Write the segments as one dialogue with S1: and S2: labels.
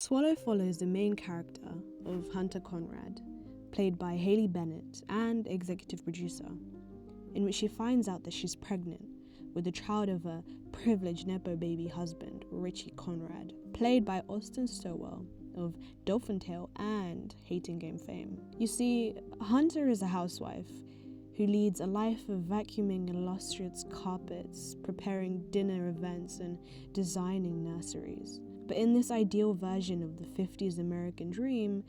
S1: Swallow follows the main character of Hunter Conrad, played by Haley Bennett, and executive producer, in which she finds out that she's pregnant with the child of a privileged Nepo baby husband, Richie Conrad, played by Austin Stowell of Dolphin Tale and Hating Game fame. You see, Hunter is a housewife who leads a life of vacuuming illustrious carpets, preparing dinner events, and designing nurseries. But in this ideal version of the 50s American dream,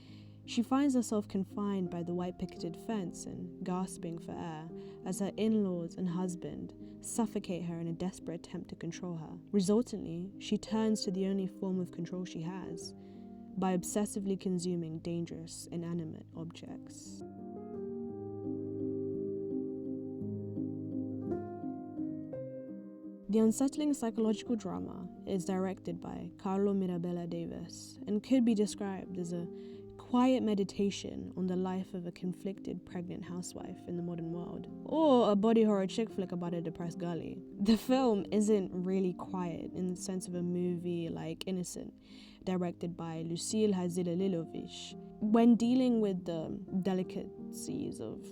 S1: she finds herself confined by the white picketed fence and gasping for air as her in-laws and husband suffocate her in a desperate attempt to control her. Resultantly, she turns to the only form of control she has, by obsessively consuming dangerous, inanimate objects. The unsettling psychological drama is directed by Carlo Mirabella Davis and could be described as a quiet meditation on the life of a conflicted pregnant housewife in the modern world, or a body horror chick flick about a depressed girlie. The film isn't really quiet in the sense of a movie like Innocent, directed by Lucille Hazilalilovic. When dealing with the delicacies of,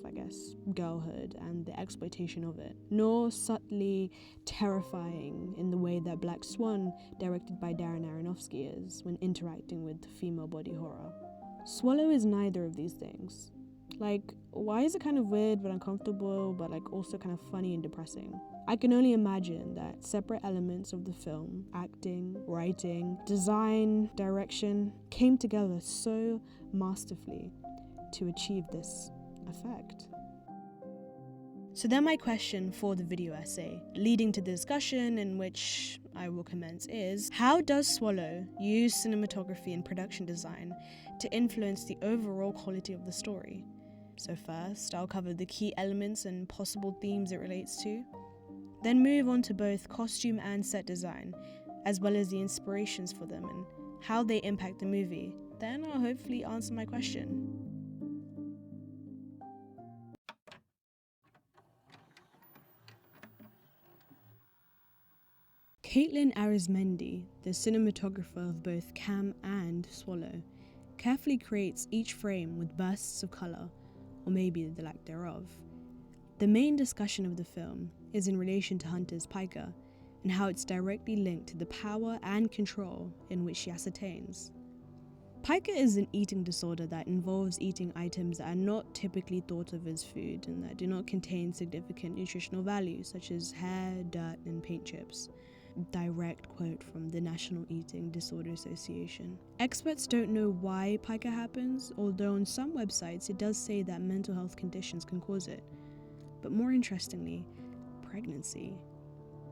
S1: girlhood and the exploitation of it, nor subtly terrifying in the way that Black Swan, directed by Darren Aronofsky, is when interacting with female body horror. Swallow is neither of these things. Why is it kind of weird but uncomfortable, but also kind of funny and depressing? I can only imagine that separate elements of the film, acting, writing, design, direction, came together so masterfully to achieve this effect. So then my question for the video essay, leading to the discussion in which I will commence, is: how does Swallow use cinematography and production design to influence the overall quality of the story? So first, I'll cover the key elements and possible themes it relates to, then move on to both costume and set design, as well as the inspirations for them and how they impact the movie. Then I'll hopefully answer my question. Caitlin Arizmendi, the cinematographer of both Cam and Swallow, carefully creates each frame with bursts of colour, or maybe the lack thereof. The main discussion of the film is in relation to Hunter's pica and how it's directly linked to the power and control in which she ascertains. Pica is an eating disorder that involves eating items that are not typically thought of as food and that do not contain significant nutritional value, such as hair, dirt, and paint chips. Direct quote from the National Eating Disorder Association. Experts don't know why pica happens, although on some websites it does say that mental health conditions can cause it. But more interestingly, pregnancy.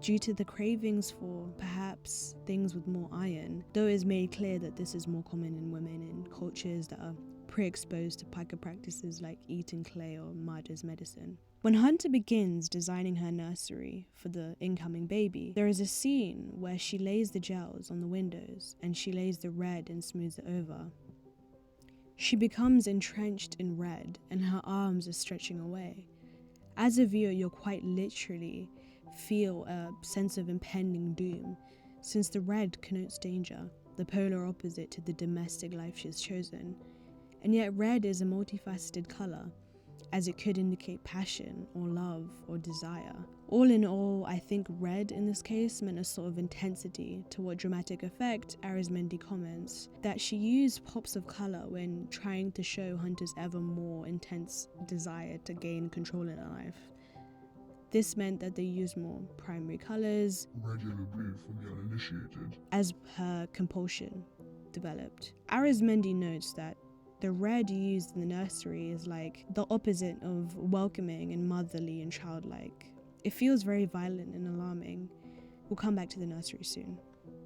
S1: Due to the cravings for, perhaps, things with more iron, though it is made clear that this is more common in women in cultures that are pre-exposed to pica practices like eating clay or mud as medicine. When Hunter begins designing her nursery for the incoming baby, there is a scene where she lays the gels on the windows and she lays the red and smooths it over. She becomes entrenched in red and her arms are stretching away. As a viewer, you'll quite literally feel a sense of impending doom, since the red connotes danger, the polar opposite to the domestic life she's chosen. And yet red is a multifaceted colour, as it could indicate passion or love or desire. All in all, I think red in this case meant a sort of intensity, to what dramatic effect Arizmendi comments that she used pops of colour when trying to show Hunter's ever more intense desire to gain control in her life. This meant that they used more primary colours,
S2: regular blue for the uninitiated,
S1: as her compulsion developed. Arizmendi notes that the red used in the nursery is like the opposite of welcoming and motherly and childlike. It feels very violent and alarming. We'll come back to the nursery soon.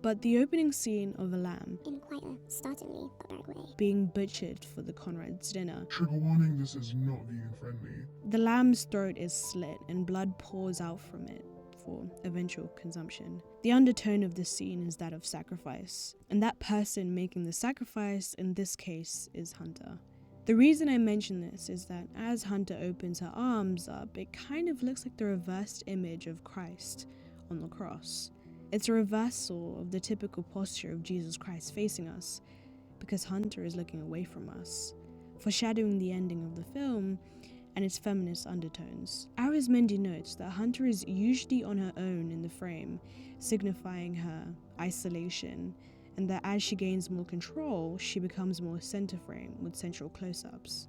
S1: But the opening scene of a lamb,
S3: in quite a startlingly barbaric way,
S1: being butchered for the Conrad's dinner.
S2: Trigger warning, this is not vegan friendly.
S1: The lamb's throat is slit and blood pours out from it for eventual consumption. The undertone of this scene is that of sacrifice, and that person making the sacrifice in this case is Hunter. The reason I mention this is that as Hunter opens her arms up, it kind of looks like the reversed image of Christ on the cross. It's a reversal of the typical posture of Jesus Christ facing us, because Hunter is looking away from us, foreshadowing the ending of the film and its feminist undertones. Arizmendi notes that Hunter is usually on her own in the frame, signifying her isolation, and that as she gains more control, she becomes more center frame with central close-ups.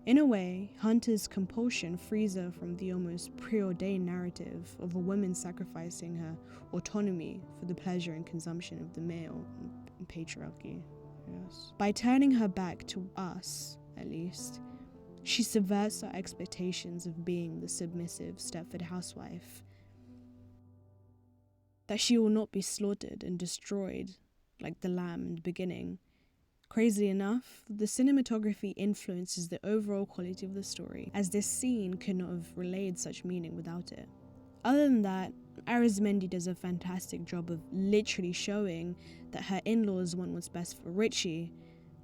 S1: In a way, Hunter's compulsion frees her from the almost preordained narrative of a woman sacrificing her autonomy for the pleasure and consumption of the male patriarchy. Yes. By turning her back to us, at least, she subverts our expectations of being the submissive Stepford housewife. That she will not be slaughtered and destroyed like the lamb in the beginning. Crazily enough, the cinematography influences the overall quality of the story, as this scene could not have relayed such meaning without it. Other than that, Arizmendi does a fantastic job of literally showing that her in-laws want what's best for Richie,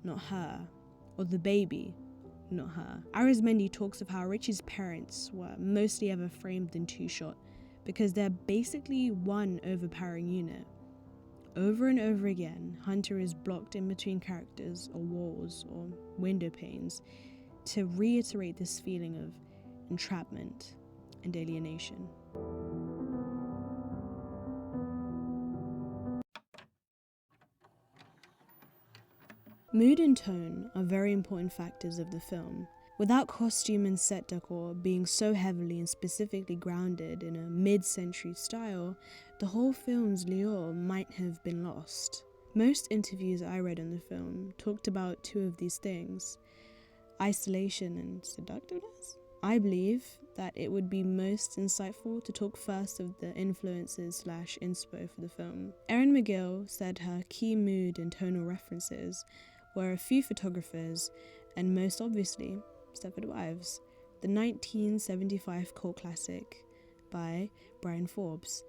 S1: not her, or the baby, not her. Arizmendi talks of how Richie's parents were mostly ever framed in two-shot because they're basically one overpowering unit. Over and over again, Hunter is blocked in between characters or walls or window panes to reiterate this feeling of entrapment and alienation. Mood and tone are very important factors of the film. Without costume and set decor being so heavily and specifically grounded in a mid-century style, the whole film's lure might have been lost. Most interviews I read on the film talked about two of these things: isolation and seductiveness. I believe that it would be most insightful to talk first of the influences / inspo for the film. Erin McGill said her key mood and tonal references were a few photographers, and most obviously, Stepford Wives, the 1975 cult classic by Brian Forbes,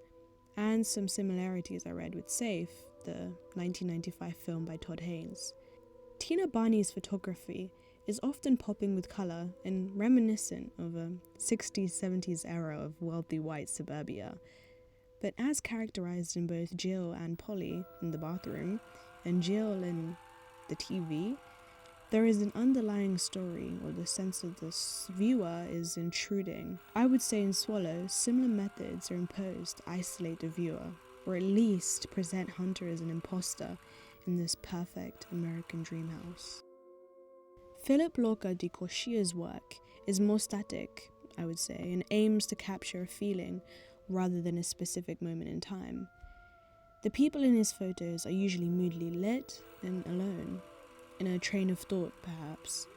S1: and some similarities I read with Safe, the 1995 film by Todd Haynes. Tina Barney's photography is often popping with colour and reminiscent of a 60s, 70s era of wealthy white suburbia, but as characterised in both Jill and Polly in the bathroom, and Jill in the TV, there is an underlying story, or the sense of the viewer is intruding. I would say in Swallow, similar methods are imposed to isolate the viewer, or at least present Hunter as an imposter in this perfect American dream house. Phillip Lorca diCorcia's work is more static, I would say, and aims to capture a feeling rather than a specific moment in time. The people in his photos are usually moodily lit and alone, in a train of thought perhaps.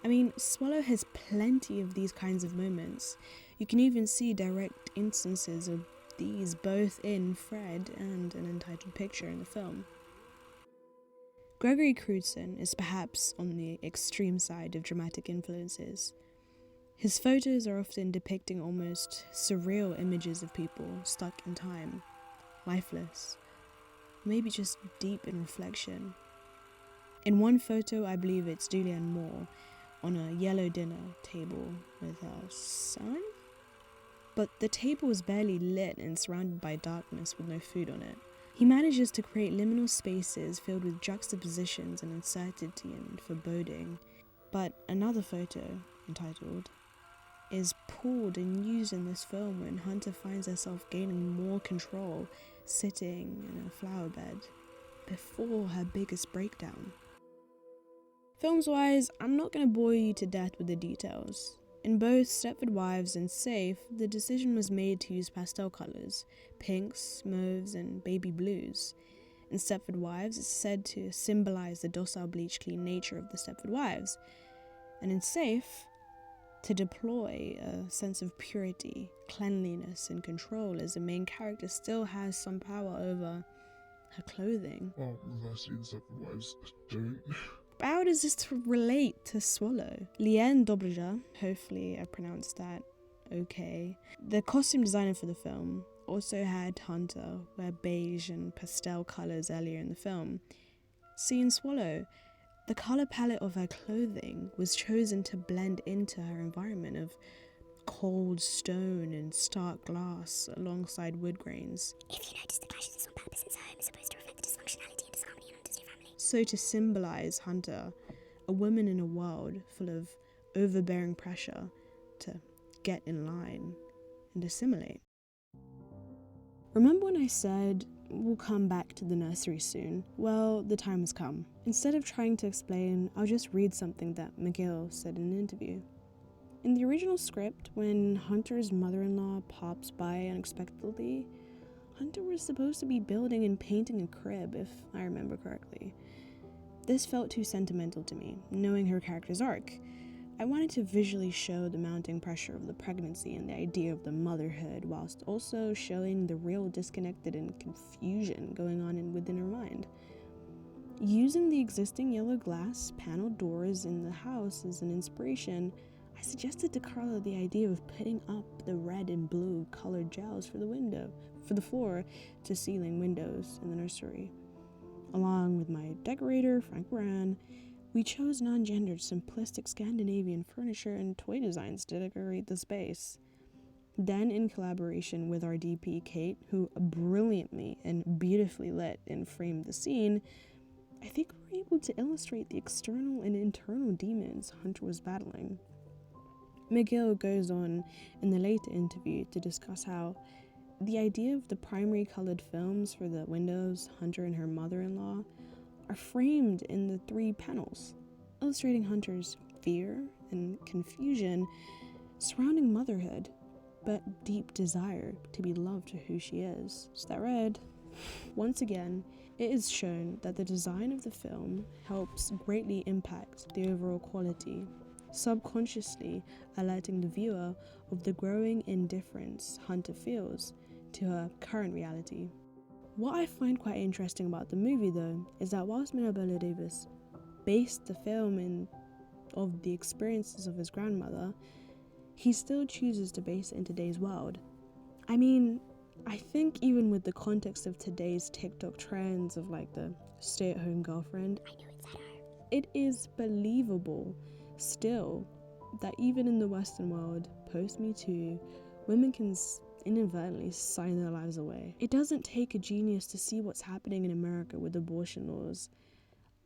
S1: I mean, Swallow has plenty of these kinds of moments. You can even see direct instances of these both in Fred and an Untitled Picture in the film. Gregory Crewdson is perhaps on the extreme side of dramatic influences. His photos are often depicting almost surreal images of people stuck in time, lifeless, maybe just deep in reflection. In one photo, I believe it's Julianne Moore on a yellow dinner table with her son, but the table is barely lit and surrounded by darkness with no food on it. He manages to create liminal spaces filled with juxtapositions and uncertainty and foreboding. But another photo, entitled, is pulled and used in this film when Hunter finds herself gaining more control, sitting in a flower bed before her biggest breakdown. Films-wise, I'm not going to bore you to death with the details. In both Stepford Wives and Safe, the decision was made to use pastel colours, pinks, mauves and baby blues. In Stepford Wives, it's said to symbolise the docile, bleach, clean nature of the Stepford Wives, and in Safe, to deploy a sense of purity, cleanliness and control, as the main character still has some power over her clothing.
S2: Well, reversely, the Stepford Wives don't.
S1: How does this relate to Swallow? Liane Dobreja, hopefully I pronounced that okay, the costume designer for the film, also had Hunter wear beige and pastel colours earlier in the film. See, in Swallow, the colour palette of her clothing was chosen to blend into her environment of cold stone and stark glass alongside wood grains.
S3: If you notice, the clashes is on purpose, since the home is supposed to reflect the dysfunctionality and disharmony in Hunter's new family.
S1: So to symbolize Hunter, a woman in a world full of overbearing pressure to get in line and assimilate. Remember when I said we'll come back to the nursery soon? Well, the time has come. Instead of trying to explain, I'll just read something that Miguel said in an interview. In the original script, when Hunter's mother-in-law pops by unexpectedly, Hunter was supposed to be building and painting a crib, if I remember correctly. This felt too sentimental to me, knowing her character's arc. I wanted to visually show the mounting pressure of the pregnancy and the idea of the motherhood, whilst also showing the real disconnected and confusion going on within her mind. Using the existing yellow glass panel doors in the house as an inspiration, I suggested to Carla the idea of putting up the red and blue colored gels for the floor to ceiling windows in the nursery. Along with my decorator, Frank Moran, we chose non-gendered, simplistic Scandinavian furniture and toy designs to decorate the space. Then, in collaboration with our DP, Kate, who brilliantly and beautifully lit and framed the scene, I think we were able to illustrate the external and internal demons Hunter was battling. Miguel goes on in the later interview to discuss how the idea of the primary colored films for the windows Hunter and her mother-in-law are framed in the 3 panels, illustrating Hunter's fear and confusion surrounding motherhood, but deep desire to be loved for who she is. So that read, once again, it is shown that the design of the film helps greatly impact the overall quality, subconsciously alerting the viewer of the growing indifference Hunter feels to her current reality. What I find quite interesting about the movie, though, is that whilst Mirabella Davis based the film of the experiences of his grandmother, he still chooses to base it in today's world. I mean, I think even with the context of today's TikTok trends of like the stay-at-home girlfriend,
S3: I know it's her.
S1: it is believable still that even in the Western world, post-Me Too, women can inadvertently sign their lives away. It doesn't take a genius to see what's happening in America with abortion laws,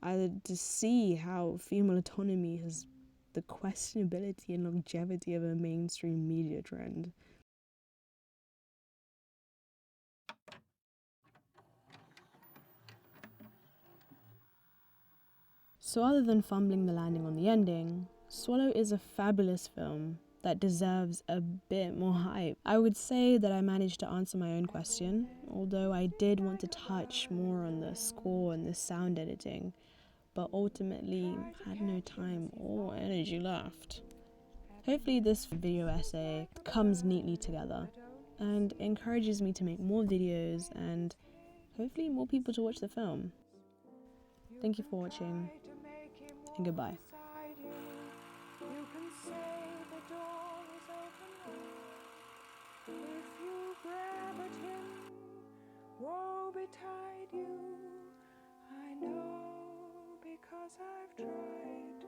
S1: either to see how female autonomy has the questionability and longevity of a mainstream media trend. So other than fumbling the landing on the ending, Swallow is a fabulous film that deserves a bit more hype. I would say that I managed to answer my own question, although I did want to touch more on the score and the sound editing, but ultimately had no time or energy left. Hopefully this video essay comes neatly together and encourages me to make more videos and hopefully more people to watch the film. Thank you for watching, and goodbye.
S4: You can say the door is open if you grab at him. Woe betide you, I know, because I've tried.